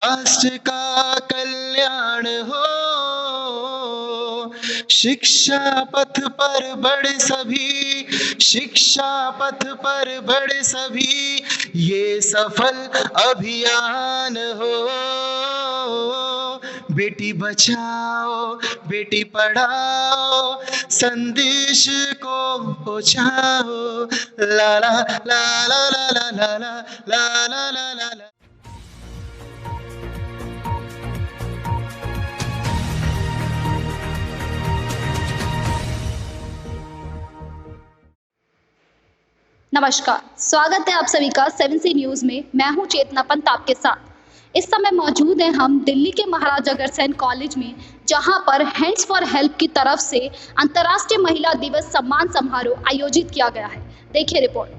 राष्ट्र का कल्याण हो। शिक्षा पथ पर बढ़े सभी, शिक्षा पथ पर बढ़े सभी, ये सफल अभियान हो। बेटी बचाओ बेटी पढ़ाओ, संदेश को पहुंचाओ। ला ला ला ला ला ला ला ला ला ला ला ला। नमस्कार, स्वागत है आप सभी का 7C न्यूज में। मैं हूं चेतना पंत आपके साथ। इस समय मौजूद हैं हम दिल्ली के महाराजा अग्रसेन कॉलेज में, जहां पर हैंड्स फॉर हेल्प की तरफ से अंतर्राष्ट्रीय महिला दिवस सम्मान समारोह आयोजित किया गया है। देखिए रिपोर्ट।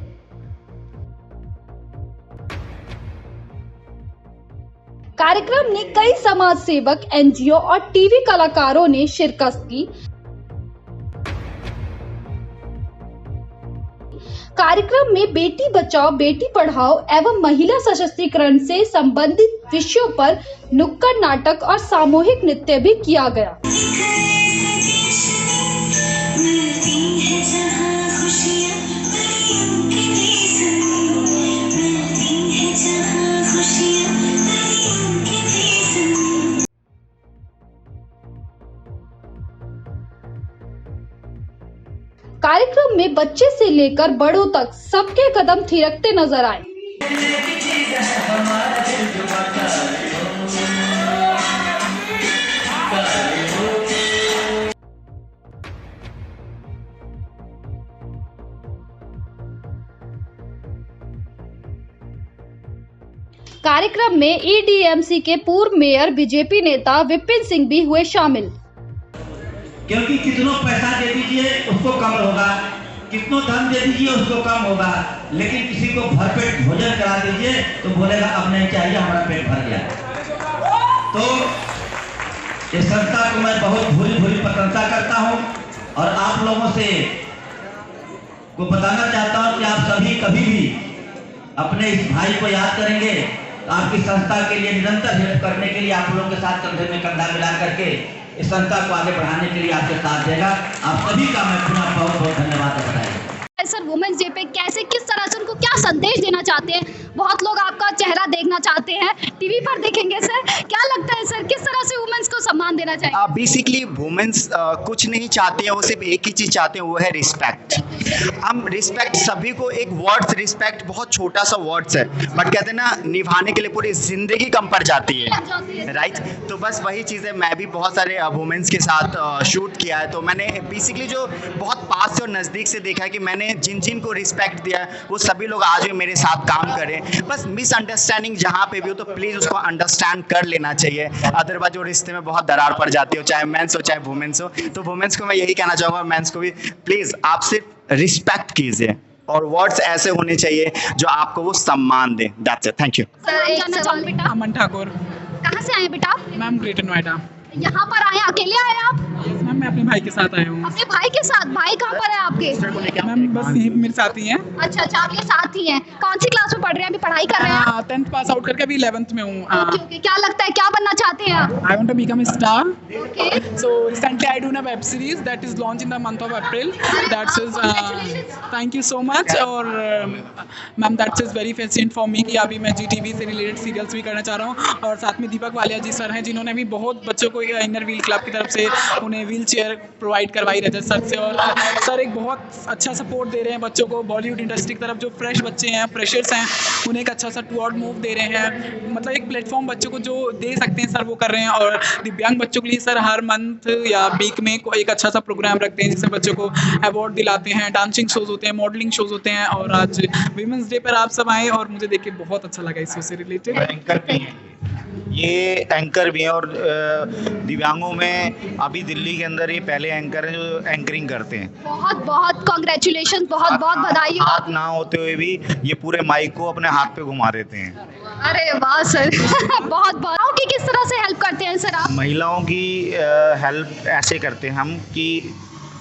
कार्यक्रम में कई समाज सेवक, NGO और टीवी कलाकारों ने शिरकत की। कार्यक्रम में बेटी बचाओ बेटी पढ़ाओ एवं महिला सशक्तिकरण से संबंधित विषयों पर नुक्कड़ नाटक और सामूहिक नृत्य भी किया गया। कार्यक्रम में बच्चे से लेकर बड़ों तक सबके कदम थिरकते नजर आए। कार्यक्रम में EDMC के पूर्व मेयर बीजेपी नेता विपिन सिंह भी हुए शामिल। क्योंकि कितनों पैसा दे दीजिए उसको कम होगा, कितनों धन दे दीजिए उसको कम होगा, लेकिन किसी को भरपेट भोजन करा दीजिए तो बोलेगा अब नहीं चाहिए, हमारा पेट भर गया। तो इस संस्था को मैं बहुत भूरी भूरी प्रशंसा करता हूं और आप लोगों से को बताना चाहता हूं कि आप सभी कभी भी अपने इस भाई को याद करेंगे, आपकी संस्था के लिए निरंतर हेल्प करने के लिए आप लोगों के साथ कंधे में कंधा मिला करके इस संस्था को आगे बढ़ाने के लिए आपके साथ देगा। आप सभी का मैं पुनः बहुत बहुत धन्यवाद बताएगा। सर, वुमेन्स डे पे कैसे, किस तरह से उनको क्या संदेश देना चाहते हैं? बहुत लोग आपका चेहरा देखना चाहते हैं, टीवी पर देखेंगे सर। क्या लगता है सर, किस तरह से वुमेन्स को सम्मान देना चाहिए? बेसिकली वुमेन्स कुछ नहीं चाहती हैं, वो सिर्फ एक ही चीज़ चाहते हैं, वो है रिस्पेक्ट। हम रिस्पेक्ट सभी को, एक वर्ड्स रिस्पेक्ट बहुत छोटा सा वर्ड्स है, बट कहते हैं ना निभाने के लिए पूरी जिंदगी कम पड़ जाती है, राइट? तो बस वही चीज़ है। मैं भी बहुत सारे वुमेन्स के साथ शूट किया है, तो मैंने बेसिकली जो बहुत पास से और नज़दीक से देखा है कि मैंने जिन जिन को रिस्पेक्ट दिया है वो सभी लोग आज भी मेरे साथ काम करें। बस मिसअंडरस्टैंडिंग जहाँ पे भी हो तो प्लीज़ उसको अंडरस्टैंड कर लेना चाहिए, अदरवाइज वो रिश्ते में बहुत दरार पड़ जाती हो, चाहे मेंस हो चाहे वुमेन्स हो। तो वुमेन्स को मैं यही कहना चाहूँगा, मेंस को भी प्लीज़ आप सिर्फ रिस्पेक्ट कीजिए और वर्ड्स ऐसे होने चाहिए जो आपको वो सम्मान दे। That's it, thank you. Sir, एक सवाल बेटा। अमन ठाकुर। कहाँ से आए बेटा? Ma'am greater Noida. यहाँ पर आए, अकेले आए आप? मैम मैं अपने भाई के साथ आया हूँ। अपने भाई के साथ? भाई कहाँ पर है आपके? मैम बस यहीं मेरे साथ ही हैं। अच्छा, आपके साथ ही हैं। कौन सी क्लास में पढ़ रहे हैं? अभी पढ़ाई कर रहे हैं? 10th पास आउट करके अभी 11th में हूँ। ओके, क्या लगता है, क्या बनना चाहते हैं आप? I want to become a star. Okay. So recently I do a web series that is launched in the month of April. That is thank you so much। और ma'am that is very fascinating for me कि अभी मैं GTV से related serials भी करना चाह रहा हूँ। और साथ में दीपक वालिया जी सर हैं, जिन्होंने भी बहुत बच्चों को इनर व्हील क्लब की तरफ से उन्हें व्हील चेयर प्रोवाइड करवाई रजत सर से। और सर एक बहुत अच्छा सपोर्ट दे रहे हैं बच्चों को। बॉलीवुड इंडस्ट्री की तरफ जो फ्रेश बच्चे हैं, फ्रेशर्स हैं, उन्हें एक अच्छा सा टूवर्ड मूव दे रहे हैं। मतलब एक प्लेटफॉर्म बच्चों को जो दे सकते हैं सर वो कर रहे हैं। और दिव्यांग बच्चों के लिए सर हर मंथ या वीक में एक अच्छा सा प्रोग्राम रखते हैं जिससे बच्चों को अवार्ड दिलाते हैं, डांसिंग शोज होते हैं, मॉडलिंग शोज होते हैं। और आज वीमेंस डे पर आप सब आए और मुझे देख के बहुत अच्छा लगा इस शो से रिलेटेड। एंकर भी हैं, ये एंकर भी हैं और दिव्यांगों में अभी दिल्ली के अंदर ये पहले एंकर हैं जो एंकरिंग करते हैं। बहुत बहुत कॉन्ग्रेचुलेशन, बहुत बहुत बधाई हो। हाथ ना होते हुए भी ये पूरे माइक को अपने हाथ पे घुमा देते हैं। अरे वाह सर। बहुत बहुत की किस तरह से हेल्प करते हैं सर आप? महिलाओं की हेल्प ऐसे करते हैं हम कि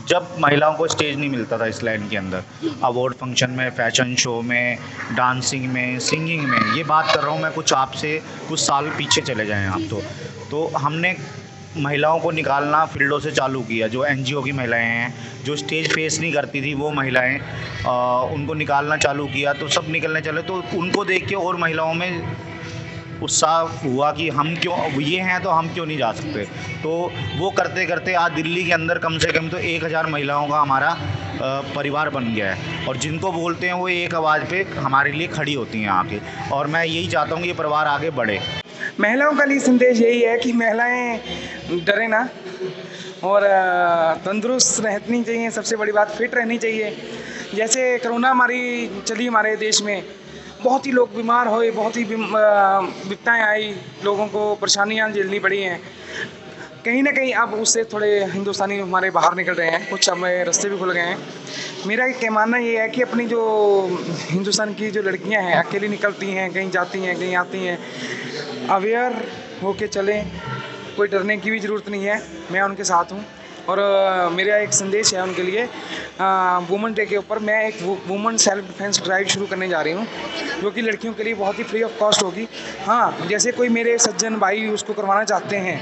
जब महिलाओं को स्टेज नहीं मिलता था इस लाइन के अंदर, अवार्ड फंक्शन में, फैशन शो में, डांसिंग में, सिंगिंग में, ये बात कर रहा हूँ मैं कुछ आपसे कुछ साल पीछे चले जाएं आप तो हमने महिलाओं को निकालना फील्डों से चालू किया। जो एनजीओ की महिलाएं हैं, जो स्टेज फेस नहीं करती थी वो महिलाएं, उनको निकालना चालू किया, तो सब निकलने चले। तो उनको देख के और महिलाओं में उत्साह हुआ कि हम क्यों ये हैं तो हम क्यों नहीं जा सकते। तो वो करते करते आज दिल्ली के अंदर कम से कम तो 1000 महिलाओं का हमारा परिवार बन गया है, और जिनको बोलते हैं वो एक आवाज़ पे हमारे लिए खड़ी होती हैं आके। और मैं यही चाहता हूँ कि ये परिवार आगे बढ़े। महिलाओं का लिए संदेश यही है कि महिलाएं डरे ना और तंदुरुस्त रहनी चाहिए। सबसे बड़ी बात फिट रहनी चाहिए। जैसे कोरोना हमारी चली हमारे देश में, बहुत ही लोग बीमार हुए, बहुत ही विपदाएँ आई, लोगों को परेशानियाँ झेलनी पड़ी हैं। कहीं ना कहीं अब उससे थोड़े हिंदुस्तानी हमारे बाहर निकल रहे हैं, कुछ अब रास्ते भी खुल गए हैं। मेरा एक मानना ये है कि अपनी जो हिंदुस्तान की जो लड़कियां हैं अकेली निकलती हैं, कहीं जाती हैं, कहीं आती हैं, अवेयर होके चलें, कोई डरने की भी ज़रूरत नहीं है। मैं उनके साथ हूँ और मेरा एक संदेश है उनके लिए। वुमेन डे के ऊपर मैं एक वुमेन सेल्फ डिफेंस ड्राइव शुरू करने जा रही हूँ, जो कि लड़कियों के लिए बहुत ही फ्री ऑफ कॉस्ट होगी। हाँ, जैसे कोई मेरे सज्जन भाई उसको करवाना चाहते हैं,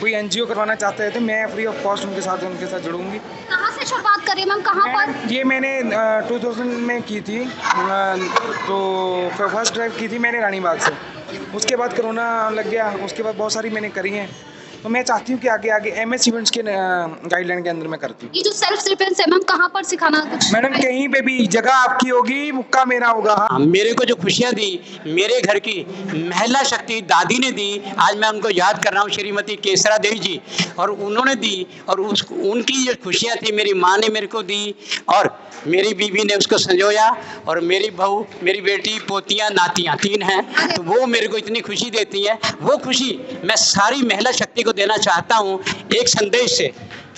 कोई एनजीओ करवाना चाहते हैं, तो मैं फ्री ऑफ कॉस्ट उनके साथ जुड़ूंगी। कहाँ से शुरुआत करें मैम, कहाँ पर? ये मैंने 2000 में की थी, तो फर्स्ट ड्राइव की थी मैंने रानीबाग से। उसके बाद कोरोना लग गया, उसके बाद बहुत सारी मैंने करी हैं। तो मैं चाहती हूँ कि आगे आगे एमएस इवेंट्स के गाइडलाइन के अंदर मैं करती हूँ। ये जो सेल्फ डिफेंस है मैम, कहाँ पर सिखाना कुछ? मैडम कहीं पे भी, जगह आपकी होगी, मुक्का मेरा होगा। मेरे को जो खुशियाँ दी मेरे घर की महिला शक्ति दादी ने दी। आज मैं उनको याद कर रहा हूँ, श्रीमती केसरा देवी जी, और उन्होंने दी। और उनकी जो खुशियाँ थी मेरी माँ ने मेरे को दी, और मेरी बीवी ने उसको संजोया, और मेरी बहू, मेरी बेटी, पोतियाँ, नातियाँ 3 हैं, तो वो मेरे को इतनी खुशी देती हैं। वो खुशी मैं सारी महिला शक्ति को देना चाहता हूँ एक संदेश से,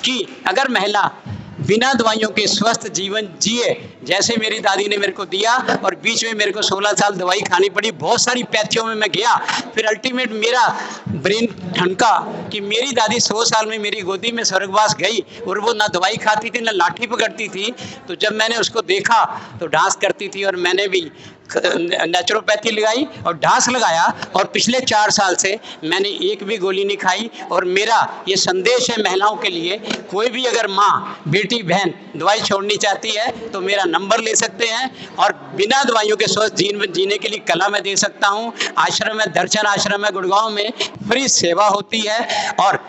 कि अगर महिला बिना दवाइयों के स्वस्थ जीवन जिए, जैसे मेरी दादी ने मेरे को दिया, और बीच में मेरे को 16 साल दवाई खानी पड़ी, बहुत सारी पैथियों में मैं गया, फिर अल्टीमेट मेरा ब्रेन ठनका कि मेरी दादी 100 साल में मेरी गोदी में स्वर्गवास गई, और वो ना दवाई खाती थी ना लाठी पकड़ती थी। तो जब मैंने उसको देखा तो डांस करती थी, और मैंने भी नेचुरोपैथी लगाई और डांस लगाया, और पिछले 4 साल से मैंने एक भी गोली नहीं खाई। और मेरा ये संदेश है महिलाओं के लिए, कोई भी अगर माँ, बेटी, बहन दवाई छोड़नी चाहती है तो मेरा नंबर ले सकते हैं, और बिना दवाइयों के स्वस्थ जीवन जीने के लिए कला मैं दे सकता हूँ। आश्रम है, दर्शन आश्रम है गुड़गांव में, फ्री सेवा होती है। और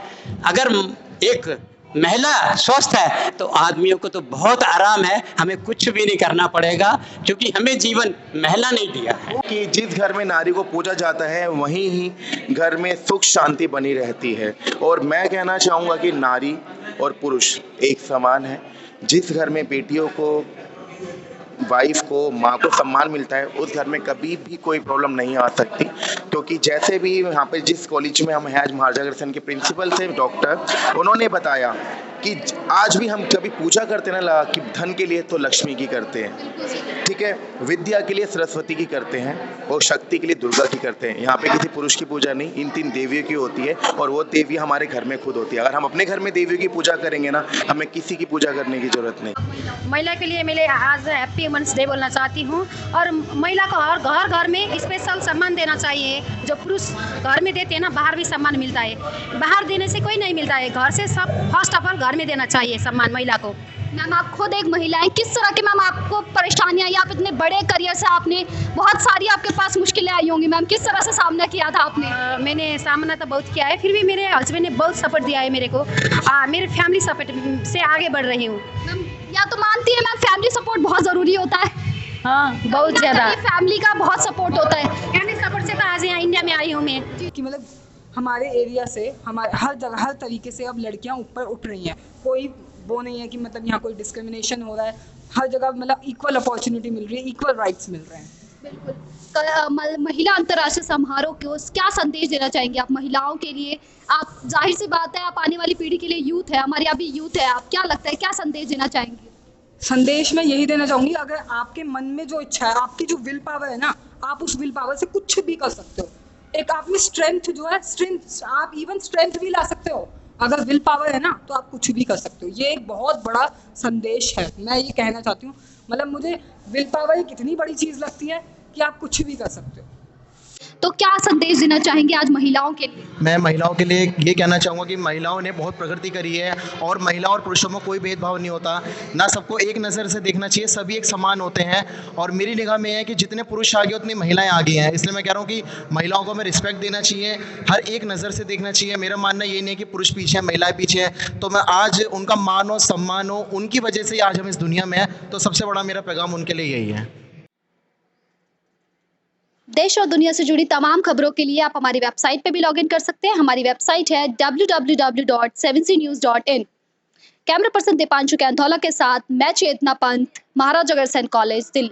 अगर एक महिला स्वस्थ है तो आदमियों को तो बहुत आराम है, हमें कुछ भी नहीं करना पड़ेगा, क्योंकि हमें जीवन महिला ने दिया है। कि जिस घर में नारी को पूजा जाता है वहीं ही घर में सुख शांति बनी रहती है। और मैं कहना चाहूँगा कि नारी और पुरुष एक समान है। जिस घर में बेटियों को, वाइफ को, माँ को सम्मान मिलता है, उस घर में कभी भी कोई प्रॉब्लम नहीं आ सकती। क्योंकि जैसे भी यहाँ पे जिस कॉलेज में हम हैं, आज महाराजा अग्रसेन के प्रिंसिपल थे डॉक्टर, उन्होंने बताया कि आज भी हम कभी पूजा करते हैं ना कि धन के लिए तो लक्ष्मी की करते हैं, ठीक है, विद्या के लिए सरस्वती की करते हैं, और शक्ति के लिए दुर्गा की करते हैं। यहाँ पे किसी पुरुष की पूजा नहीं, इन 3 देवियों की होती है, और वो देवी हमारे घर में खुद होती है। अगर हम अपने घर में देवियों की पूजा करेंगे ना, हमें किसी की पूजा करने की जरूरत नहीं। महिला के लिए मैं आज हैप्पी वुमेन्स डे बोलना चाहती हूँ। और महिला को हर घर में स्पेशल सम्मान देना चाहिए। जो पुरुष घर में देते हैं ना, बाहर भी सम्मान मिलता है। बाहर देने से कोई नहीं मिलता है, घर से सब फर्स्ट ऑफ ऑल घर में देना चाहिए सम्मान महिला को। मैम आप खुद एक महिला हैं, किस तरह के मैम आपको परेशानियां, या आप इतने बड़े करियर से आपने बहुत सारी आपके पास मुश्किलें आई होंगी मैम, किस तरह से सामना किया था आपने? मैंने सामना तो बहुत किया है, फिर भी मेरे हस्बैंड ने बहुत सपोर्ट दिया है मेरे को। मेरे फैमिली सपोर्ट से आगे बढ़ रही हूँ। मैम या तो मानती है मैम फैमिली सपोर्ट बहुत ज़रूरी होता है? हाँ, बहुत ज़्यादा फैमिली का बहुत सपोर्ट होता है। फैमिली सपोर्ट से तो आज यहाँ इंडिया में आई हूँ मैं। कि मतलब हमारे एरिया से, हमारे हर जगह, हर तरीके से अब लड़कियां ऊपर उठ रही हैं। कोई वो नहीं है कि मतलब यहाँ कोई डिस्क्रिमिनेशन हो रहा है, हर जगह मतलब इक्वल अपॉर्चुनिटी मिल रही है, इक्वल राइट्स मिल रहे हैं। बिल्कुल। महिला अंतर्राष्ट्रीय समारोह को क्या संदेश देना चाहेंगे आप महिलाओं के लिए? आप, जाहिर सी बात है, आप आने वाली पीढ़ी के लिए यूथ है, हमारे यहाँ भी यूथ है, आप क्या लगता है क्या संदेश देना चाहेंगे? संदेश मैं यही देना चाहूँगी, अगर आपके मन में जो इच्छा है, आपकी जो विल पावर है ना, आप उस विल पावर से कुछ भी कर सकते हो। एक आप में स्ट्रेंथ जो है, स्ट्रेंथ, आप इवन स्ट्रेंथ भी ला सकते हो। अगर विल पावर है ना तो आप कुछ भी कर सकते हो। ये एक बहुत बड़ा संदेश है, मैं ये कहना चाहती हूँ। मतलब मुझे विल पावर एक इतनी बड़ी चीज़ लगती है कि आप कुछ भी कर सकते हो। तो क्या संदेश देना चाहेंगे आज महिलाओं के लिए? मैं महिलाओं के लिए ये कहना चाहूँगा कि महिलाओं ने बहुत प्रगति करी है और महिला और पुरुषों में कोई भेदभाव नहीं होता ना, सबको एक नज़र से देखना चाहिए, सभी एक समान होते हैं। और मेरी निगाह में है कि जितने पुरुष आगे उतनी महिलाएं आगे हैं, इसलिए मैं कह रहा हूँ कि महिलाओं को हमें रिस्पेक्ट देना चाहिए, हर एक नज़र से देखना चाहिए। मेरा मानना ये नहीं है कि पुरुष पीछे हैं महिलाएं पीछे हैं, तो मैं आज उनका मान हो सम्मान हो, उनकी वजह से आज हम इस दुनिया में हैं, तो सबसे बड़ा मेरा पैगाम उनके लिए यही है। देश और दुनिया से जुड़ी तमाम खबरों के लिए आप हमारी वेबसाइट पे भी लॉगिन कर सकते हैं। हमारी वेबसाइट है www.7cnews.in। Camera person Deepanshu Kainthola के साथ मैं चेतना पंत, महाराजा अग्रसेन कॉलेज, दिल्ली।